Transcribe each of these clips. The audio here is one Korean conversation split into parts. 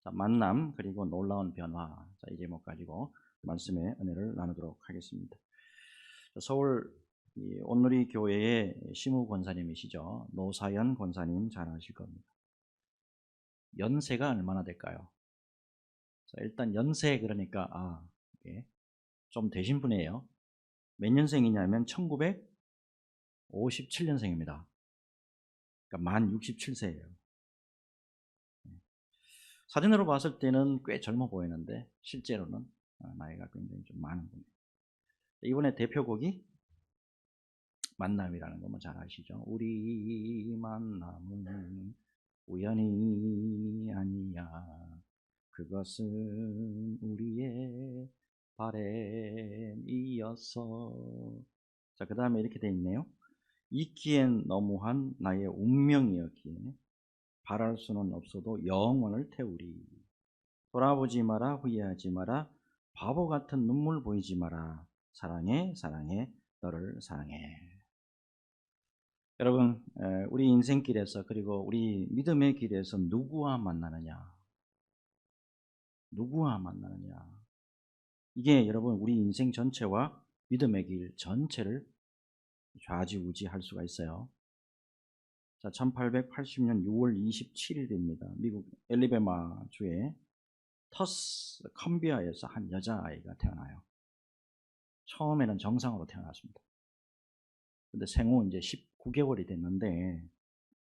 자, 만남 그리고 놀라운 변화. 자, 이 제목 가지고 말씀의 은혜를 나누도록 하겠습니다. 자, 서울 온누리 교회의 심우 권사님이시죠. 노사연 권사님 잘 아실 겁니다. 연세가 얼마나 될까요? 자, 일단 연세 그러니까 예, 좀 되신 분이에요. 몇 년생이냐면 1957년생입니다. 그러니까 만 67세예요. 사진으로 봤을 때는 꽤 젊어 보이는데 실제로는 나이가 굉장히 좀 많은 분이에요. 이번에 대표곡이 만남이라는 거 뭐 잘 아시죠? 우리 만남은 우연이 아니야. 그것은 우리의 바램이었어. 자, 그 다음에 이렇게 돼 있네요. 있기엔 너무한 나의 운명이었기에 바랄 수는 없어도 영원을 태우리. 돌아보지 마라, 후회하지 마라, 바보 같은 눈물 보이지 마라. 사랑해, 사랑해, 너를 사랑해. 여러분, 우리 인생길에서 그리고 우리 믿음의 길에서 누구와 만나느냐? 누구와 만나느냐? 이게 여러분 우리 인생 전체와 믿음의 길 전체를 좌지우지할 수가 있어요. 자, 1880년 6월 27일입니다. 미국 엘리베마 주의 터스 컴비아에서 한 여자아이가 태어나요. 처음에는 정상으로 태어났습니다. 근데 생후 이제 19개월이 됐는데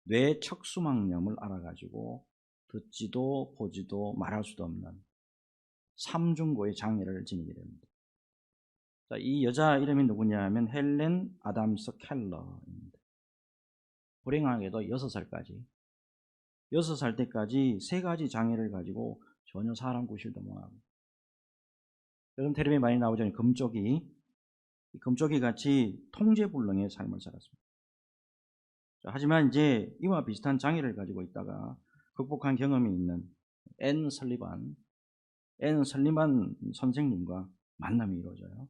뇌 척수막염을 알아가지고 듣지도 보지도 말할 수도 없는 3중고의 장애를 지니게 됩니다. 자, 이 여자 이름이 누구냐 하면 헬렌 아담스 켈러입니다. 불행하게도 6살까지 6살 때까지 3가지 장애를 가지고 전혀 사람 구실도 못하고, 요즘 텔레비에 많이 나오죠. 금쪽이 같이 통제불능의 삶을 살았습니다. 자, 하지만 이제 이와 비슷한 장애를 가지고 있다가 극복한 경험이 있는 앤 설리반 선생님과 만남이 이루어져요.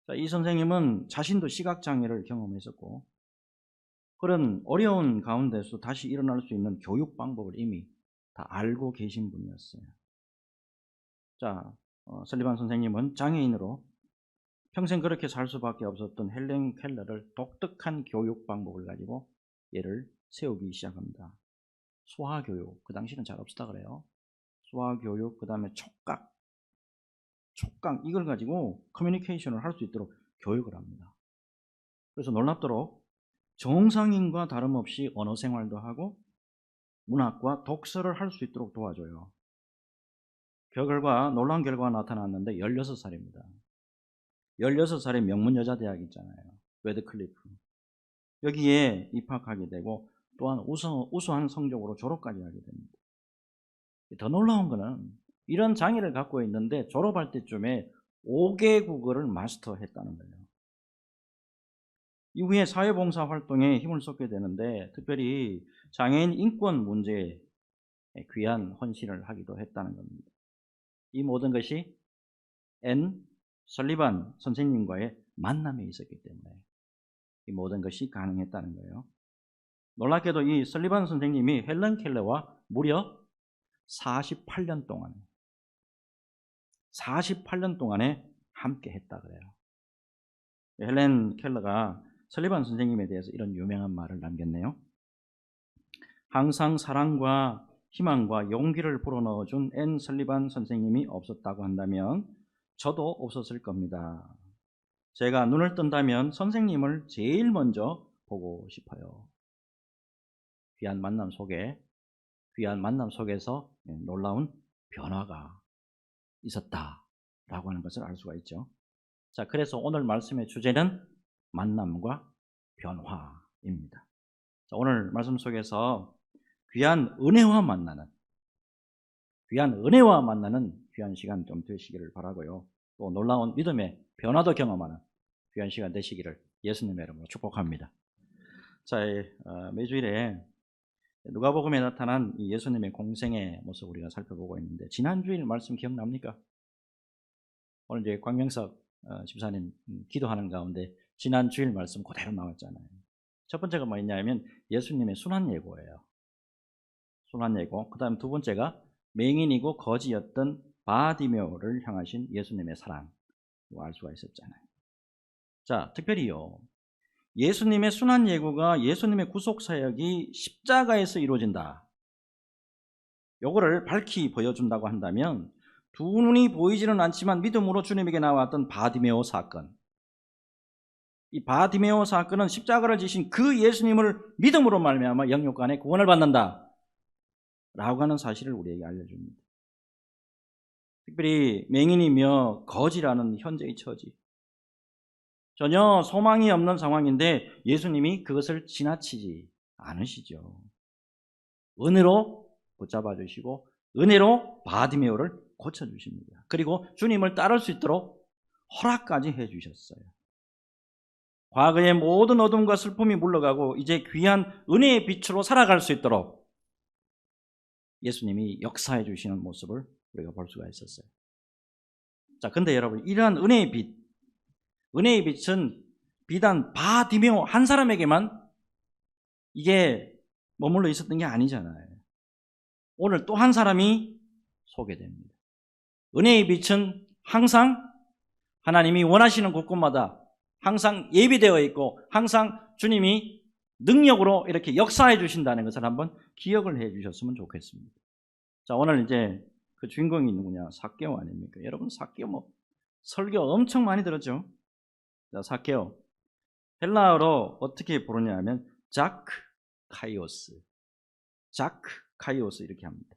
자, 이 선생님은 자신도 시각장애를 경험했었고 그런 어려운 가운데서 다시 일어날 수 있는 교육 방법을 이미 다 알고 계신 분이었어요. 자, 설리반 선생님은 장애인으로 평생 그렇게 살 수밖에 없었던 헬렌 켈러를 독특한 교육 방법을 가지고 얘를 세우기 시작합니다. 소아교육, 그 당시는 잘 없었다 그래요. 소아교육, 그 다음에 촉각 이걸 가지고 커뮤니케이션을 할 수 있도록 교육을 합니다. 그래서 놀랍도록 정상인과 다름없이 언어 생활도 하고 문학과 독서를 할 수 있도록 도와줘요. 그 결과 놀라운 결과가 나타났는데 16살입니다. 16살에 명문 여자대학 있잖아요. 레드클리프. 여기에 입학하게 되고 또한 우수한 성적으로 졸업까지 하게 됩니다. 더 놀라운 거는 이런 장애를 갖고 있는데 졸업할 때쯤에 5개 국어를 마스터했다는 거예요. 이후에 사회봉사 활동에 힘을 쏟게 되는데 특별히 장애인 인권 문제에 귀한 헌신을 하기도 했다는 겁니다. 이 모든 것이 앤 설리반 선생님과의 만남에 있었기 때문에 이 모든 것이 가능했다는 거예요. 놀랍게도 이 설리반 선생님이 헬렌 켈러와 무려 48년 동안에 함께 했다 그래요. 헬렌 켈러가 설리반 선생님에 대해서 이런 유명한 말을 남겼네요. 항상 사랑과 희망과 용기를 불어넣어준 앤 설리반 선생님이 없었다고 한다면 저도 없었을 겁니다. 제가 눈을 뜬다면 선생님을 제일 먼저 보고 싶어요. 귀한 만남 속에서 놀라운 변화가 있었다라고 하는 것을 알 수가 있죠. 자, 그래서 오늘 말씀의 주제는 만남과 변화입니다. 자, 오늘 말씀 속에서 귀한 은혜와 만나는 귀한 시간 좀 되시기를 바라고요. 또 놀라운 믿음의 변화도 경험하는 귀한 시간 되시기를 예수님의 이름으로 축복합니다. 자, 매주일에 누가복음에 나타난 이 예수님의 공생의 모습 우리가 살펴보고 있는데 지난 주일 말씀 기억납니까? 오늘 이제 광명석 집사님 기도하는 가운데 지난 주일 말씀 그대로 나왔잖아요. 첫 번째가 뭐였냐면 예수님의 순환예고예요. 순환예고. 그 다음 두 번째가 맹인이고 거지였던 바디메오를 향하신 예수님의 사랑 알 수가 있었잖아요. 자, 특별히요. 예수님의 순환 예고가 예수님의 구속 사역이 십자가에서 이루어진다. 요거를 밝히 보여준다고 한다면 두 눈이 보이지는 않지만 믿음으로 주님에게 나왔던 바디메오 사건. 이 바디메오 사건은 십자가를 지신 그 예수님을 믿음으로 말미암아 영육간에 구원을 받는다. 라고 하는 사실을 우리에게 알려줍니다. 특별히 맹인이며 거지라는 현재의 처지. 전혀 소망이 없는 상황인데 예수님이 그것을 지나치지 않으시죠. 은혜로 붙잡아 주시고 은혜로 바디메오를 고쳐주십니다. 그리고 주님을 따를 수 있도록 허락까지 해주셨어요. 과거의 모든 어둠과 슬픔이 물러가고 이제 귀한 은혜의 빛으로 살아갈 수 있도록 예수님이 역사해 주시는 모습을 우리가 볼 수가 있었어요. 자, 근데 여러분, 이러한 은혜의 빛은 비단 바디메오 한 사람에게만 이게 머물러 있었던 게 아니잖아요. 오늘 또 한 사람이 소개됩니다. 은혜의 빛은 항상 하나님이 원하시는 곳곳마다 항상 예비되어 있고 항상 주님이 능력으로 이렇게 역사해 주신다는 것을 한번 기억을 해 주셨으면 좋겠습니다. 자, 오늘 이제 그 주인공이 누구냐? 삭개오 아닙니까? 여러분, 삭개오 설교 엄청 많이 들었죠? 자, 삭개오. 헬라어로 어떻게 부르냐 하면 자크카이오스 이렇게 합니다.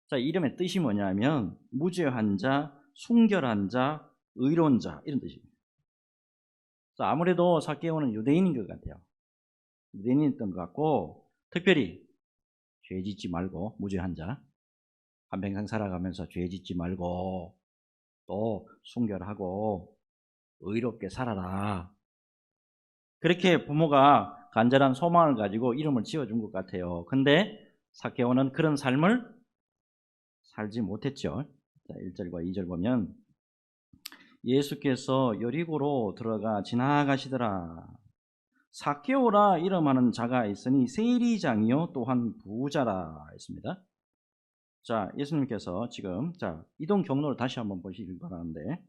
자, 이름의 뜻이 뭐냐면 무죄한 자, 순결한 자, 의로운 자 이런 뜻입니다. 자, 아무래도 삭개오는 유대인인 것 같아요. 유대인이었던 것 같고 특별히 죄 짓지 말고 무죄한 자, 한평생 살아가면서 죄 짓지 말고 또 순결하고 의롭게 살아라. 그렇게 부모가 간절한 소망을 가지고 이름을 지어준 것 같아요. 근데 삭개오는 그런 삶을 살지 못했죠. 자, 1절과 2절 보면 예수께서 여리고로 들어가 지나가시더라. 삭개오라 이름하는 자가 있으니 세리장이요 또한 부자라 했습니다. 자, 예수님께서 지금 이동 경로를 다시 한번 보시길 바라는데,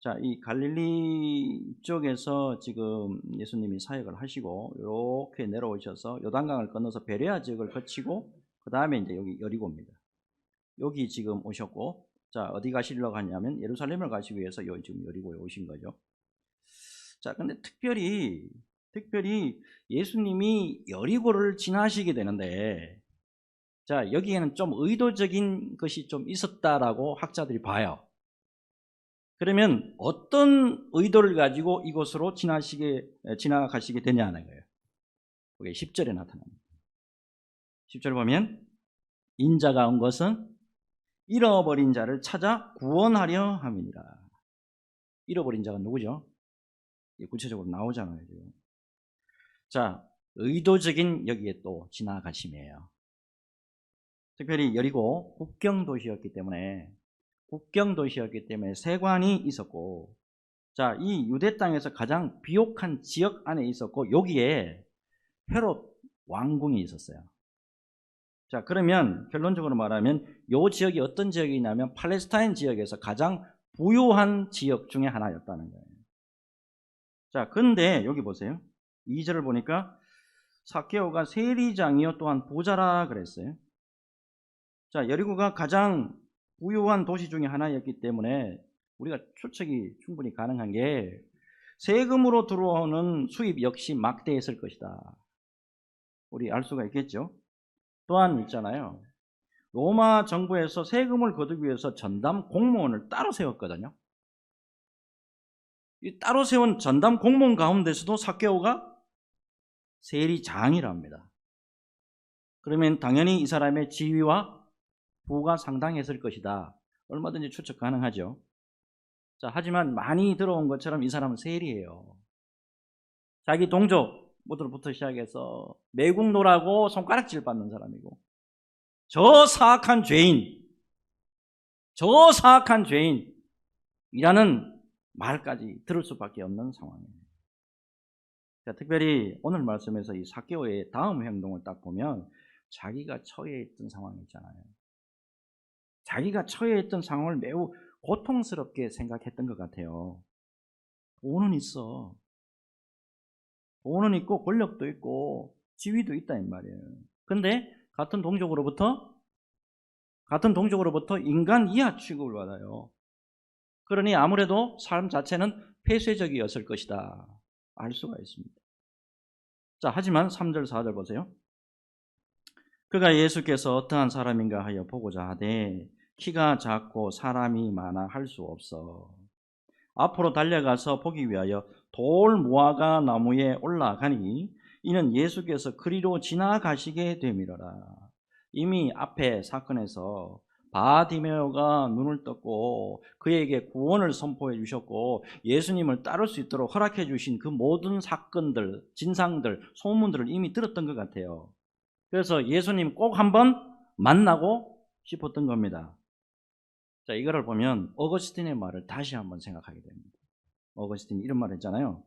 자, 이 갈릴리 쪽에서 지금 예수님이 사역을 하시고 이렇게 내려오셔서 요단강을 건너서 베레아 지역을 거치고 그 다음에 이제 여기 여리고입니다. 여기 지금 오셨고, 자, 어디 가시려고 하냐면 예루살렘을 가시기 위해서 지금 여리고에 오신 거죠. 자, 근데 특별히 예수님이 여리고를 지나시게 되는데, 자, 여기에는 좀 의도적인 것이 좀 있었다라고 학자들이 봐요. 그러면 어떤 의도를 가지고 이곳으로 지나가시게 되냐는 거예요. 그게 10절에 나타납니다. 10절 보면 인자가 온 것은 잃어버린 자를 찾아 구원하려 함이니라. 잃어버린 자가 누구죠? 구체적으로 나오잖아요, 지금. 자, 의도적인 여기에 또 지나가심이에요. 특별히 여리고 국경 도시였기 때문에 세관이 있었고, 자, 이 유대 땅에서 가장 비옥한 지역 안에 있었고 여기에 헤롯 왕궁이 있었어요. 자, 그러면 결론적으로 말하면 이 지역이 어떤 지역이냐면 팔레스타인 지역에서 가장 부유한 지역 중에 하나였다는 거예요. 자, 근데 여기 보세요. 2절을 보니까 삭개오가 세리장이요 또한 부자라 그랬어요. 자, 여리고가 가장 부유한 도시 중에 하나였기 때문에 우리가 추측이 충분히 가능한 게 세금으로 들어오는 수입 역시 막대했을 것이다. 우리 알 수가 있겠죠. 또한 있잖아요. 로마 정부에서 세금을 거두기 위해서 전담 공무원을 따로 세웠거든요. 이 따로 세운 전담 공무원 가운데서도 삭개오가 세리장이랍니다. 그러면 당연히 이 사람의 지위와 부가 상당했을 것이다. 얼마든지 추측 가능하죠. 자, 하지만 많이 들어온 것처럼 이 사람은 세리예요. 자기 동족부터 시작해서 매국노라고 손가락질 받는 사람이고, 저 사악한 죄인이라는 말까지 들을 수밖에 없는 상황이에요. 자, 특별히 오늘 말씀에서 이 삭개오의 다음 행동을 딱 보면 자기가 처해 있던 상황이 있잖아요. 자기가 처해 있던 상황을 매우 고통스럽게 생각했던 것 같아요. 돈은 있어. 돈은 있고 권력도 있고 지위도 있다 이 말이에요. 근데 같은 동족으로부터 인간 이하 취급을 받아요. 그러니 아무래도 삶 자체는 폐쇄적이었을 것이다. 알 수가 있습니다. 자, 하지만 3절 4절 보세요. 그가 예수께서 어떠한 사람인가 하여 보고자 하되 키가 작고 사람이 많아 할 수 없어. 앞으로 달려가서 보기 위하여 돌 무화과 나무에 올라가니 이는 예수께서 그리로 지나가시게 됨이로라. 이미 앞에 사건에서 바디메오가 눈을 떴고 그에게 구원을 선포해 주셨고 예수님을 따를 수 있도록 허락해 주신 그 모든 사건들, 진상들, 소문들을 이미 들었던 것 같아요. 그래서 예수님 꼭 한번 만나고 싶었던 겁니다. 자, 이거를 보면 어거스틴의 말을 다시 한번 생각하게 됩니다. 어거스틴이 이런 말을 했잖아요.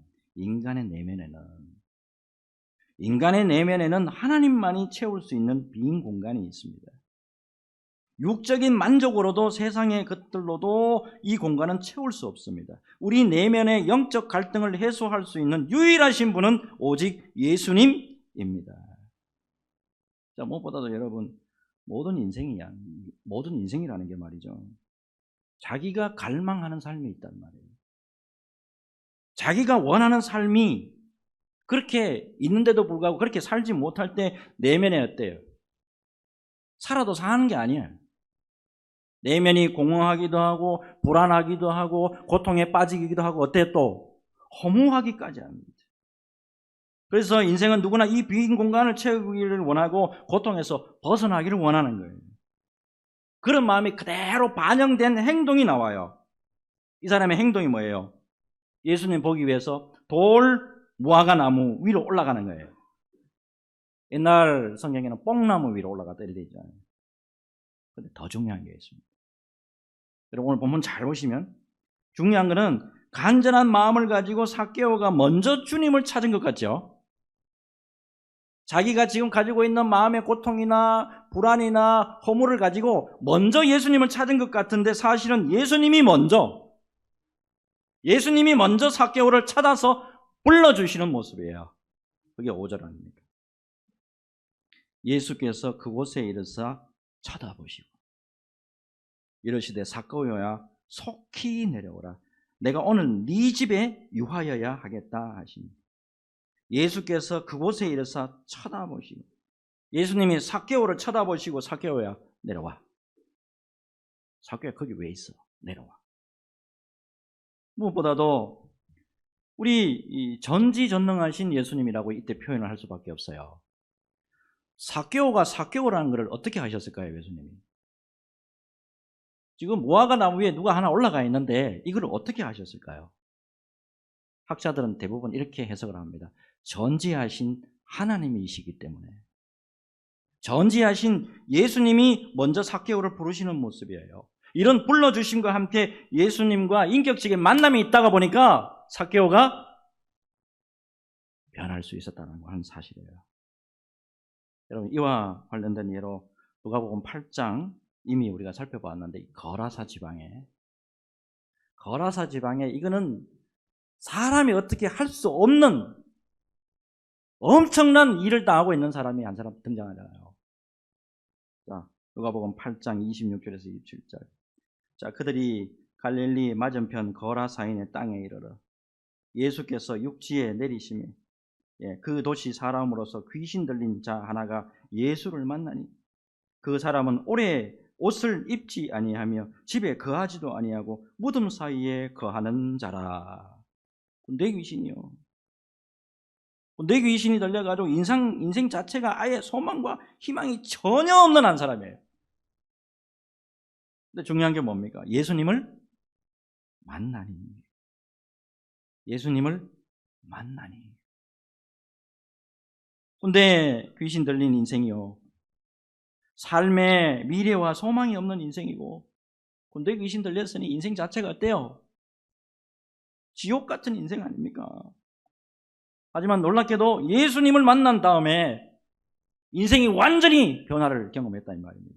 인간의 내면에는 하나님만이 채울 수 있는 빈 공간이 있습니다. 육적인 만족으로도 세상의 것들로도 이 공간은 채울 수 없습니다. 우리 내면의 영적 갈등을 해소할 수 있는 유일하신 분은 오직 예수님입니다. 자, 무엇보다도 여러분, 모든 인생이라는 게 말이죠. 자기가 갈망하는 삶이 있단 말이에요. 자기가 원하는 삶이 그렇게 있는데도 불구하고 그렇게 살지 못할 때 내면에 어때요? 살아도 사는 게 아니에요. 내면이 공허하기도 하고 불안하기도 하고 고통에 빠지기도 하고 어때요? 또 허무하기까지 합니다. 그래서 인생은 누구나 이 빈 공간을 채우기를 원하고 고통에서 벗어나기를 원하는 거예요. 그런 마음이 그대로 반영된 행동이 나와요. 이 사람의 행동이 뭐예요? 예수님 보기 위해서 돌 무화과 나무 위로 올라가는 거예요. 옛날 성경에는 뽕나무 위로 올라갔다 이렇게 되어 있잖아요. 근데 더 중요한 게 있습니다. 여러분 오늘 본문 잘 보시면 중요한 거는 간절한 마음을 가지고 삭개오가 먼저 주님을 찾은 것 같죠? 자기가 지금 가지고 있는 마음의 고통이나 불안이나 허물을 가지고 먼저 예수님을 찾은 것 같은데 사실은 예수님이 먼저 삭개오를 찾아서 불러주시는 모습이에요. 그게 5절 아닙니까? 예수께서 그곳에 이르사 쳐다보시고 이러시되 삭개오야 속히 내려오라. 내가 오늘 네 집에 유하여야 하겠다 하시니 예수께서 그곳에 이르사 쳐다보시고 예수님이 삭개오를 쳐다보시고 삭개오야 내려와. 삭개오야 거기 왜 있어? 내려와. 무엇보다도 우리 전지전능하신 예수님이라고 이때 표현을 할 수밖에 없어요. 삭개오가 삭개오라는 것을 어떻게 하셨을까요, 예수님이? 지금 무화과 나무 위에 누가 하나 올라가 있는데 이걸 어떻게 하셨을까요? 학자들은 대부분 이렇게 해석을 합니다. 전지하신 하나님이시기 때문에 전지하신 예수님이 먼저 삭개오를 부르시는 모습이에요. 이런 불러주심과 함께 예수님과 인격적인 만남이 있다가 보니까 삭개오가 변할 수 있었다는 건 사실이에요. 여러분 이와 관련된 예로 누가복음 8장 이미 우리가 살펴봤는데 거라사 지방에 이거는 사람이 어떻게 할 수 없는 엄청난 일을 당하고 있는 사람이 한 사람 등장하잖아요. 자, 누가복음 8장 26절에서 27절. 자, 그들이 갈릴리 맞은편 거라사인의 땅에 이르러 예수께서 육지에 내리시며 그 도시 사람으로서 귀신 들린 자 하나가 예수를 만나니 그 사람은 오래 옷을 입지 아니하며 집에 거하지도 아니하고 무덤 사이에 거하는 자라. 내 귀신이요. 내 귀신이 들려가지고 인생 자체가 아예 소망과 희망이 전혀 없는 한 사람이에요. 근데 중요한 게 뭡니까? 예수님을 만나니. 근데 귀신 들린 인생이요. 삶의 미래와 소망이 없는 인생이고, 근데 귀신 들렸으니 인생 자체가 어때요? 지옥 같은 인생 아닙니까? 하지만 놀랍게도 예수님을 만난 다음에 인생이 완전히 변화를 경험했다 이 말입니다.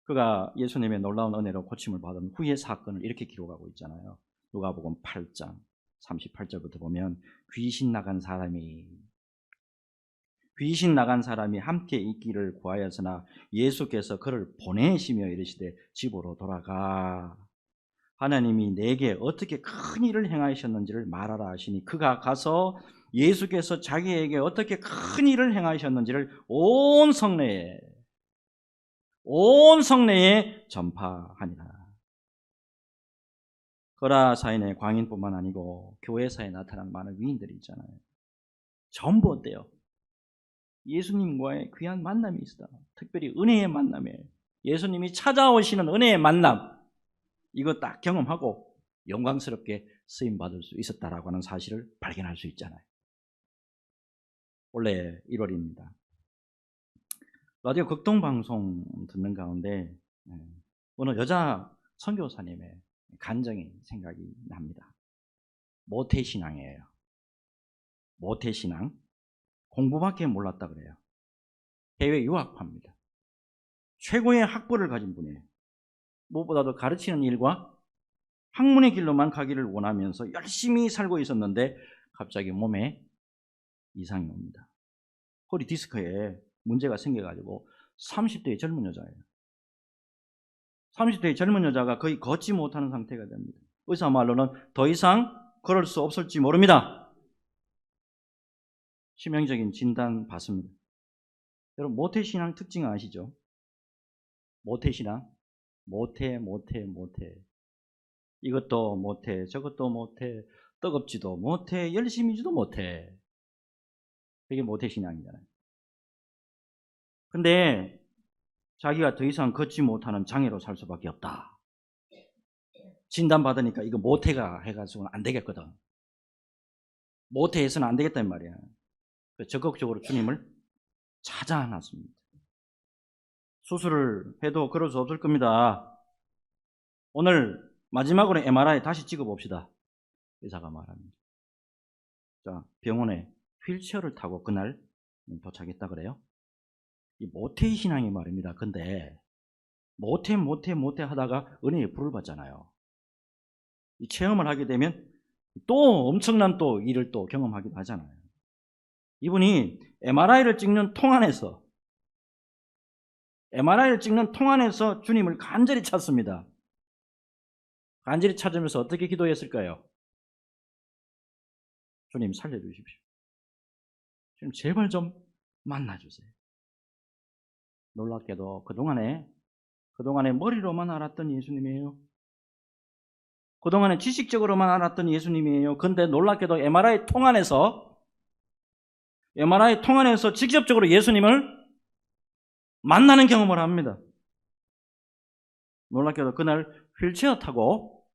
그가 예수님의 놀라운 은혜로 고침을 받은 후의 사건을 이렇게 기록하고 있잖아요. 누가복음 8장 38절부터 보면 귀신 나간 사람이 함께 있기를 구하였으나 예수께서 그를 보내시며 이르시되 집으로 돌아가 하나님이 내게 어떻게 큰 일을 행하셨는지를 말하라 하시니 그가 가서 예수께서 자기에게 어떻게 큰 일을 행하셨는지를 온 성내에 전파하니라. 거라사인의 광인뿐만 아니고 교회사에 나타난 많은 위인들이 있잖아요. 전부 어때요? 예수님과의 귀한 만남이 있었다. 특별히 은혜의 만남이에요. 예수님이 찾아오시는 은혜의 만남, 이거 딱 경험하고 영광스럽게 쓰임받을 수 있었다라고 하는 사실을 발견할 수 있잖아요. 원래 1월입니다. 라디오 극동방송 듣는 가운데 어느 여자 선교사님의 간증이 생각이 납니다. 모태신앙이에요. 모태신앙. 공부밖에 몰랐다 그래요. 해외 유학파입니다. 최고의 학벌을 가진 분이에요. 무엇보다도 가르치는 일과 학문의 길로만 가기를 원하면서 열심히 살고 있었는데 갑자기 몸에 이상이 옵니다. 허리 디스크에 문제가 생겨가지고 30대의 젊은 여자예요. 30대의 젊은 여자가 거의 걷지 못하는 상태가 됩니다. 의사 말로는 더 이상 걸을 수 없을지 모릅니다. 치명적인 진단 받습니다. 여러분 모태신앙 특징 아시죠? 모태신앙. 모태. 이것도 못해, 저것도 못해, 뜨겁지도 못해, 열심히지도 못해. 이게 모태신앙이잖아요. 근데 자기가 더 이상 걷지 못하는 장애로 살 수밖에 없다. 진단받으니까 이거 모태가 해가지고는 안 되겠거든. 모태해서는 안 되겠단 말이야. 적극적으로 주님을 찾아놨습니다. 수술을 해도 그럴 수 없을 겁니다. 오늘 마지막으로 MRI 다시 찍어봅시다. 의사가 말합니다. 자, 병원에 휠체어를 타고 그날 도착했다 그래요. 이 모태의 신앙이 말입니다. 근데 모태 하다가 은혜의 불을 받잖아요. 이 체험을 하게 되면 또 엄청난 또 일을 또 경험하기도 하잖아요. 이분이 MRI를 찍는 통 안에서 주님을 간절히 찾습니다. 간절히 찾으면서 어떻게 기도했을까요? 주님 살려주십시오. 주님 제발 좀 만나주세요. 놀랍게도 그동안에 머리로만 알았던 예수님이에요. 그동안에 지식적으로만 알았던 예수님이에요. 근데 놀랍게도 MRI 통 안에서 직접적으로 예수님을 만나는 경험을 합니다. 놀랍게도 그날 휠체어 타고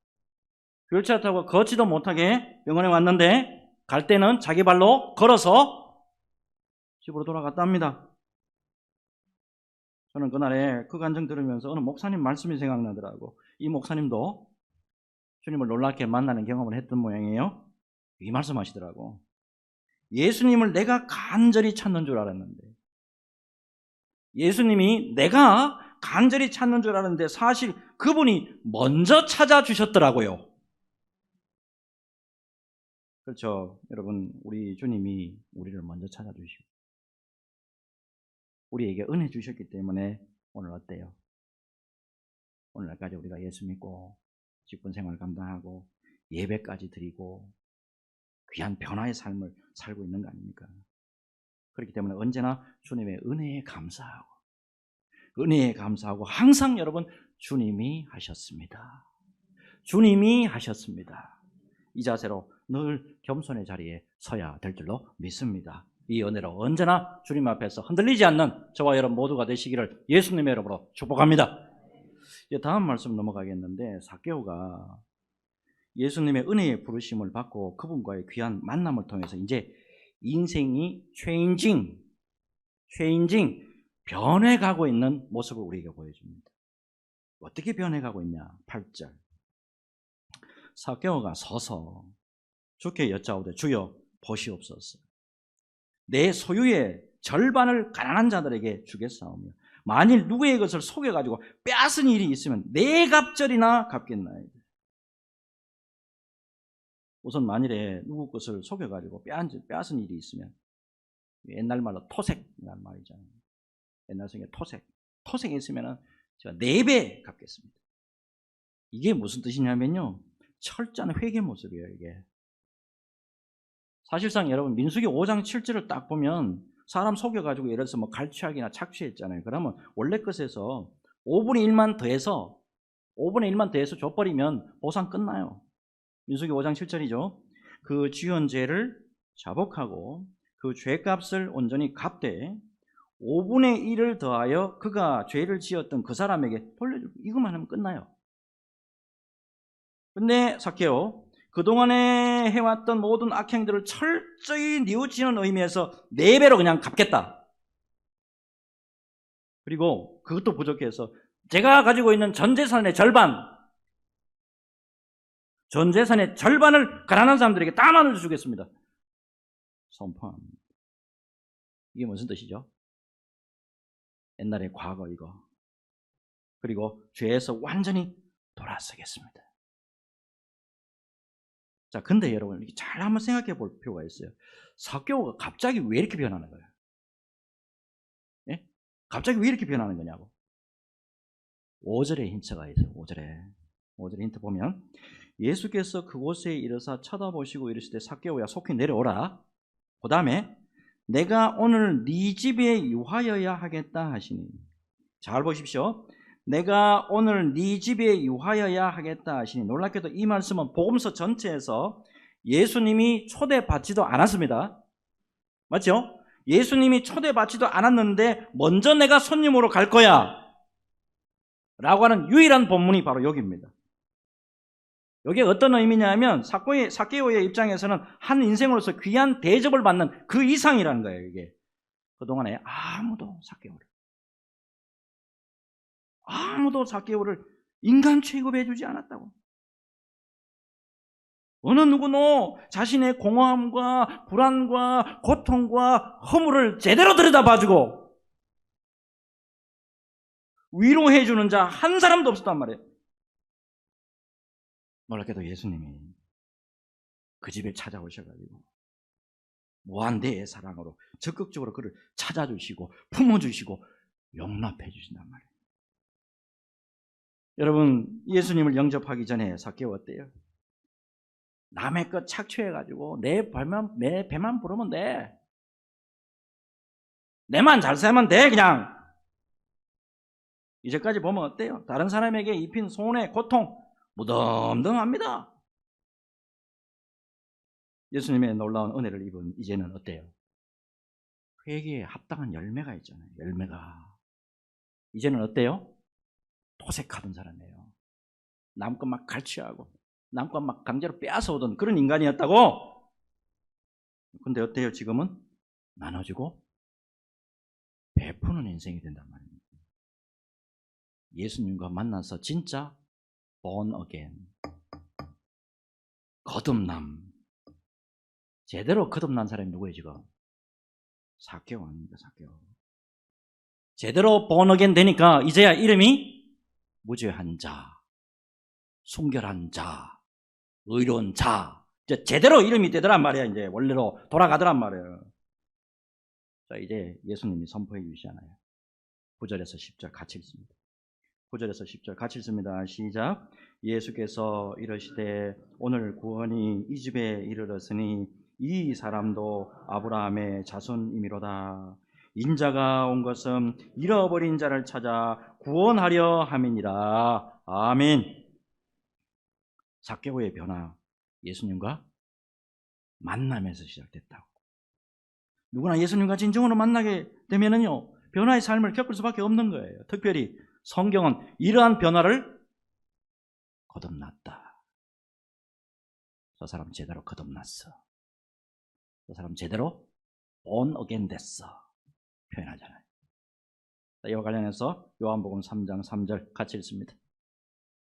걷지도 못하게 병원에 왔는데 갈 때는 자기 발로 걸어서 집으로 돌아갔다 합니다. 저는 그날에 그 간증 들으면서 어느 목사님 말씀이 생각나더라고. 이 목사님도 주님을 놀랍게 만나는 경험을 했던 모양이에요. 이 말씀하시더라고. 예수님을 내가 간절히 찾는 줄 알았는데 사실 그분이 먼저 찾아주셨더라고요. 그렇죠. 여러분, 우리 주님이 우리를 먼저 찾아주시고 우리에게 은혜 주셨기 때문에 오늘 어때요? 오늘날까지 우리가 예수 믿고 직분생활 감당하고 예배까지 드리고 귀한 변화의 삶을 살고 있는 거 아닙니까? 그렇기 때문에 언제나 주님의 은혜에 감사하고 항상 여러분 주님이 하셨습니다. 이 자세로 늘 겸손의 자리에 서야 될 줄로 믿습니다. 이 은혜로 언제나 주님 앞에서 흔들리지 않는 저와 여러분 모두가 되시기를 예수님의 이름으로 축복합니다. 이제 다음 말씀 넘어가겠는데 삭개오가 예수님의 은혜의 부르심을 받고 그분과의 귀한 만남을 통해서 이제 인생이 체인징 변해가고 있는 모습을 우리에게 보여줍니다. 어떻게 변해가고 있냐? 8절 삭개오가 서서 주께 여짜오되 주여 보시옵소서. 내 소유의 절반을 가난한 자들에게 주겠사오며 만일 누구의 것을 속여가지고 빼앗은 일이 있으면 네 갑절이나 갚겠나이다. 우선 만일에 누구 것을 속여가지고 빼앗은 일이 있으면 옛날 말로 토색이라는 말이잖아요. 옛날 성에 토색이 있으면 제가 4배 갚겠습니다. 이게 무슨 뜻이냐면요, 철저한 회개 모습이에요. 이게 사실상 여러분 민수기 5장 7절을 딱 보면 사람 속여가지고 예를 들어서 뭐 갈취하기나 착취했잖아요. 그러면 원래 것에서 5분의 1만 더해서 줘버리면 보상 끝나요. 민수기 5장 7절이죠. 그 지은 죄를 자복하고 그 죄값을 온전히 갚되 5분의 1을 더하여 그가 죄를 지었던 그 사람에게 돌려주고, 이것만 하면 끝나요. 근데 삭개오, 그동안에 해왔던 모든 악행들을 철저히 뉘우치는 의미에서 4배로 그냥 갚겠다. 그리고 그것도 부족해서 제가 가지고 있는 전 재산의 절반을 가난한 사람들에게 다 나눠주겠습니다. 선포합니다. 이게 무슨 뜻이죠? 옛날의 과거 이거. 그리고 죄에서 완전히 돌아서겠습니다. 자, 근데 여러분 이렇게 잘 한번 생각해 볼 필요가 있어요. 삭개오가 갑자기 왜 이렇게 변하는 거예요? 예? 갑자기 왜 이렇게 변하는 거냐고. 5절에 힌트가 있어요. 5절에 힌트 보면 예수께서 그곳에 이르사 쳐다보시고 이르시되 삭개오야 속히 내려오라. 그 다음에 내가 오늘 네 집에 유하여야 하겠다 하시니. 잘 보십시오. 내가 오늘 네 집에 유하여야 하겠다 하시니. 놀랍게도 이 말씀은 복음서 전체에서 예수님이 초대받지도 않았습니다. 맞죠? 예수님이 초대받지도 않았는데 먼저 내가 손님으로 갈 거야 라고 하는 유일한 본문이 바로 여기입니다. 여기에 어떤 의미냐면 삭개오의 입장에서는 한 인생으로서 귀한 대접을 받는 그 이상이라는 거예요. 이게 그동안에 아무도 삭개오를 인간 취급해 주지 않았다고. 어느 누구도 자신의 공허함과 불안과 고통과 허물을 제대로 들여다봐주고 위로해 주는 자 한 사람도 없었단 말이에요. 놀랍게도 예수님이 그 집에 찾아오셔가지고 무한대의 사랑으로 적극적으로 그를 찾아주시고 품어주시고 용납해 주신단 말이에요. 여러분, 예수님을 영접하기 전에 삭개오 어때요? 남의 것 착취해가지고 내 배만 부르면 돼. 내만 잘 살면 돼 그냥. 이제까지 보면 어때요? 다른 사람에게 입힌 손해, 고통 무덤덤합니다. 예수님의 놀라운 은혜를 입은 이제는 어때요? 회개에 합당한 열매가 있잖아요. 열매가. 이제는 어때요? 도색하던 사람이에요. 남껏 막 갈취하고 남껏 막 강제로 빼앗아 오던 그런 인간이었다고. 근데 어때요? 지금은 나눠주고 베푸는 인생이 된단 말입니다. 예수님과 만나서 진짜 born again, 거듭남, 제대로 거듭난 사람이 누구예요 지금? 삭개오 아닙니까? 삭개오. 제대로 born again 되니까 이제야 이름이 무죄한 자, 순결한 자, 의로운 자, 이제 제대로 이름이 되더란 말이야. 이제 원래로 돌아가더란 말이에요. 자, 이제 예수님이 선포해 주시잖아요. 9절에서 10절 같이 읽습니다. 9절에서 10절 같이 읽습니다. 시작. 예수께서 이르시되 오늘 구원이 이 집에 이르렀으니 이 사람도 아브라함의 자손이미로다. 인자가 온 것은 잃어버린 자를 찾아 구원하려 함이니라. 아멘. 삭개오의 변화, 예수님과 만남에서 시작됐다고. 누구나 예수님과 진정으로 만나게 되면은요, 변화의 삶을 겪을 수밖에 없는 거예요. 특별히 성경은 이러한 변화를 거듭났다. 저 사람 제대로 거듭났어. 저 사람 제대로 born again 됐어. 표현하잖아요. 이와 관련해서 요한복음 3장 3절 같이 읽습니다.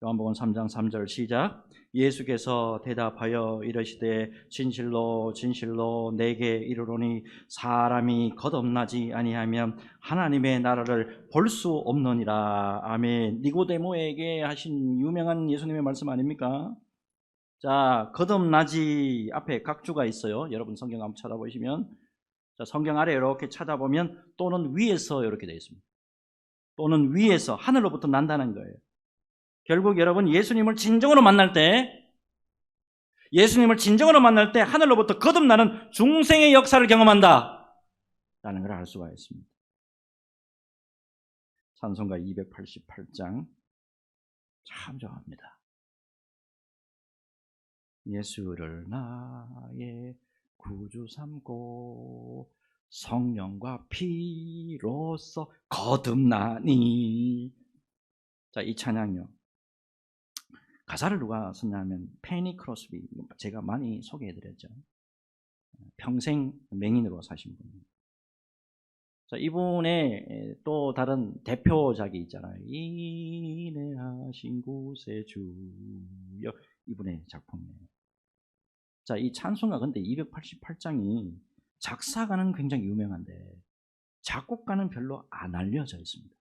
요한복음 3장 3절 시작. 예수께서 대답하여 이르시되 진실로 진실로 내게 이르노니 사람이 거듭나지 아니하면 하나님의 나라를 볼 수 없느니라. 아멘. 니고데모에게 하신 유명한 예수님의 말씀 아닙니까? 자, 거듭나지 앞에 각주가 있어요. 여러분 성경 한번 찾아보시면, 자, 성경 아래 이렇게 찾아보면 또는 위에서 이렇게 되어 있습니다. 또는 위에서, 하늘로부터 난다는 거예요. 결국 여러분 예수님을 진정으로 만날 때 하늘로부터 거듭나는 중생의 역사를 경험한다 라는 걸 알 수가 있습니다. 찬송가 288장 참 좋아합니다. 예수를 나의 구주 삼고 성령과 피로써 거듭나니. 자, 이 찬양요, 가사를 누가 썼냐면 페니 크로스비, 제가 많이 소개해드렸죠. 평생 맹인으로 사신 분입니다. 자, 이분의 또 다른 대표작이 있잖아요. 인내하신 곳에 주여, 이분의 작품이에요. 자, 이 찬송가 근데 288장이 작사가는 굉장히 유명한데 작곡가는 별로 안 알려져 있습니다.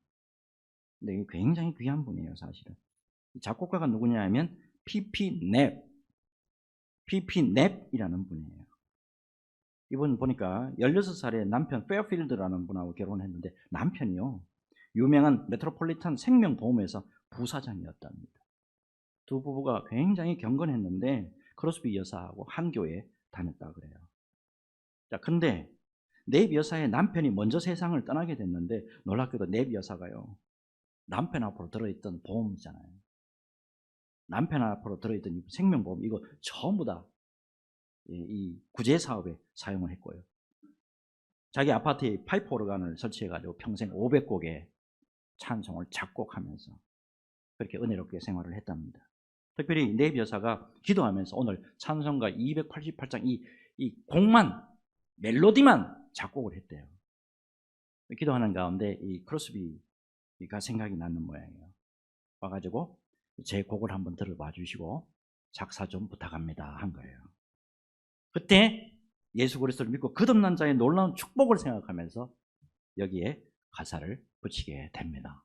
근데 이게 굉장히 귀한 분이에요, 사실은. 작곡가가 누구냐 하면 P.P. 넵이라는 분이에요. 이분 보니까 16살에 남편 페어필드라는 분하고 결혼했는데 남편이요, 유명한 메트로폴리탄 생명보험회사 부사장이었답니다. 두 부부가 굉장히 경건했는데 크로스비 여사하고 한 교회에 다녔다 그래요. 자, 근데 넵 여사의 남편이 먼저 세상을 떠나게 됐는데 놀랍게도 넵 여사가요, 남편 앞으로 들어있던 보험이잖아요. 남편 앞으로 들어있던 생명보험, 이거 전부 다 이 구제 사업에 사용을 했고요. 자기 아파트에 파이프 오르간을 설치해가지고 평생 500곡의 찬송을 작곡하면서 그렇게 은혜롭게 생활을 했답니다. 특별히 넵 여사가 기도하면서 오늘 찬송가 288장 이 곡만, 멜로디만 작곡을 했대요. 기도하는 가운데 이 크로스비가 생각이 나는 모양이에요. 와가지고 제 곡을 한번 들어봐 주시고 작사 좀 부탁합니다 한 거예요. 그때 예수 그리스도를 믿고 거듭난 자의 놀라운 축복을 생각하면서 여기에 가사를 붙이게 됩니다.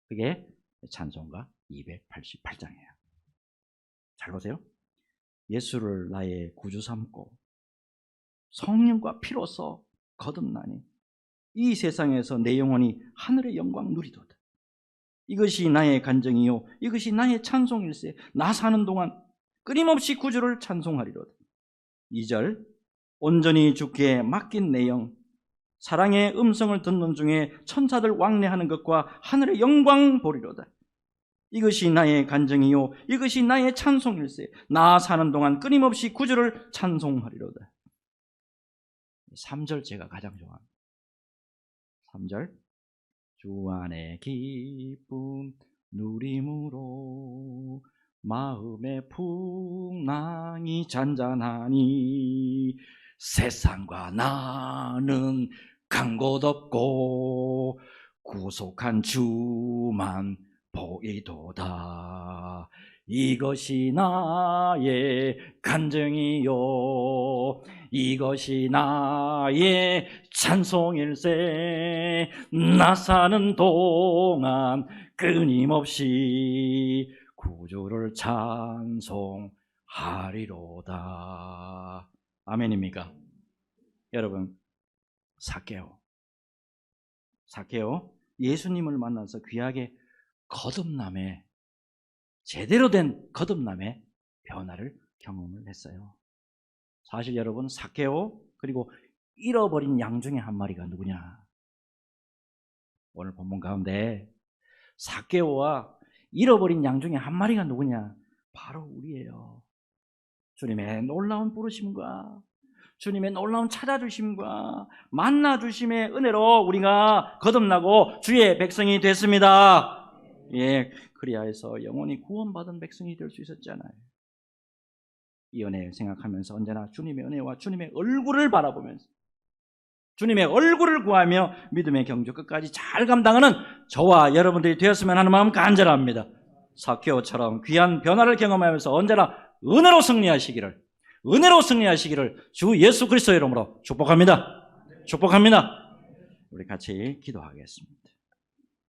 그게 찬송가 288장이에요. 잘 보세요. 예수를 나의 구주 삼고 성령과 피로써 거듭나니 이 세상에서 내 영혼이 하늘의 영광 누리도다. 이것이 나의 간정이요 이것이 나의 찬송일세. 나 사는 동안 끊임없이 구주를 찬송하리로다. 2절, 온전히 주께 맡긴 내 영, 사랑의 음성을 듣는 중에 천사들 왕래하는 것과 하늘의 영광 보리로다. 이것이 나의 간정이요 이것이 나의 찬송일세. 나 사는 동안 끊임없이 구주를 찬송하리로다. 3절 제가 가장 좋아합니다. 3절, 주 안에 기쁨 누림으로 마음의 풍랑이 잔잔하니 세상과 나는 간 곳 없고 구속한 주만 보이도다. 이것이 나의 간증이요 이것이 나의 찬송일세. 나 사는 동안 끊임없이 구주를 찬송하리로다. 아멘입니까? 여러분, 삭개오 예수님을 만나서 귀하게 거듭남의, 제대로 된 거듭남의 변화를 경험을 했어요. 사실 여러분, 삭개오 그리고 잃어버린 양 중에 한 마리가 누구냐? 오늘 본문 가운데 삭개오와 잃어버린 양 중에 한 마리가 누구냐? 바로 우리예요. 주님의 놀라운 부르심과 주님의 놀라운 찾아주심과 만나주심의 은혜로 우리가 거듭나고 주의 백성이 됐습니다. 예, 그리하여서 영원히 구원받은 백성이 될 수 있었잖아요. 이 은혜 생각하면서 언제나 주님의 은혜와 주님의 얼굴을 바라보면서 주님의 얼굴을 구하며 믿음의 경주 끝까지 잘 감당하는 저와 여러분들이 되었으면 하는 마음 간절합니다. 사케오처럼 귀한 변화를 경험하면서 언제나 은혜로 승리하시기를 주 예수 그리스도의 이름으로 축복합니다. 축복합니다. 우리 같이 기도하겠습니다.